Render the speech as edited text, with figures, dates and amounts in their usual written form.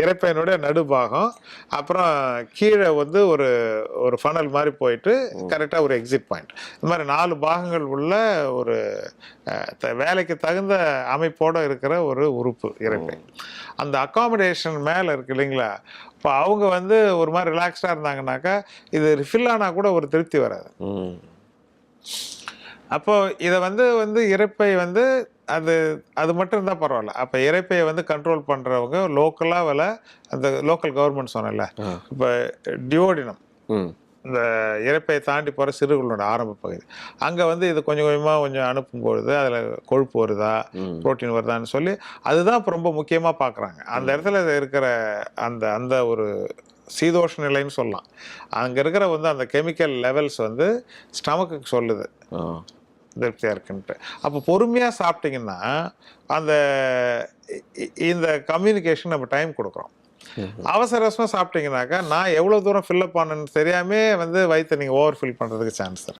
இரைப்பையினுடைய நடுபாகம், அப்புறம் கீழே வந்து ஒரு ஒரு ஃபனல் மாதிரி போயிட்டு கரெக்டாக ஒரு எக்ஸிட் பாயிண்ட். இந்த மாதிரி 4 பாகங்கள் உள்ள ஒரு வேலைக்கு தகுந்த அமைப்போடு இருக்கிற ஒரு உறுப்பு இரைப்பை. அந்த அக்காமடேஷன் மேலே இருக்கு இல்லைங்களா, இப்போ அவங்க வந்து ஒரு மாதிரி ரிலாக்ஸ்டாக இருந்தாங்கன்னாக்கா இது ரிஃபில் ஆனால் கூட ஒரு திருப்தி வராது. அப்போ இதை வந்து வந்து இரைப்பை வந்து அது அது மட்டும் இருந்தால் பரவாயில்ல. அப்போ இரைப்பையை வந்து கண்ட்ரோல் பண்ணுறவங்க லோக்கலாக அந்த லோக்கல் கவர்மெண்ட் சொன்னல, இப்போ டியோடினம் இந்த இரைப்பையை தாண்டி போகிற சிறுகுள்ளோட ஆரம்ப பகுதி, அங்கே வந்து இது கொஞ்சம் கொஞ்சமாக கொஞ்சம் அனுப்பும்பொழுது அதில் கொழுப்பு வருதா புரோட்டீன் வருதான்னு சொல்லி அதுதான் இப்போ ரொம்ப முக்கியமாக பார்க்குறாங்க. அந்த இடத்துல இருக்கிற அந்த அந்த ஒரு சீதோஷ நிலைன்னு சொல்லலாம். அங்கே இருக்கிற வந்து அந்த கெமிக்கல் லெவல்ஸ் வந்து ஸ்டமக்குக்கு சொல்லுது திருப்தியாக இருக்குன்ட்டு. அப்போ பொறுமையாக சாப்பிட்டிங்கன்னா அந்த இந்த கம்யூனிகேஷன் நம்ம டைம் கொடுக்குறோம். அவசர அவசரமாக சாப்பிட்டீங்கன்னாக்கா நான் எவ்வளோ தூரம் ஃபில்லப் பண்ணணுன்னு தெரியாமே வந்து வயிற்றை நீங்கள் ஓவர் ஃபில் பண்ணுறதுக்கு சான்ஸ் இருக்குது.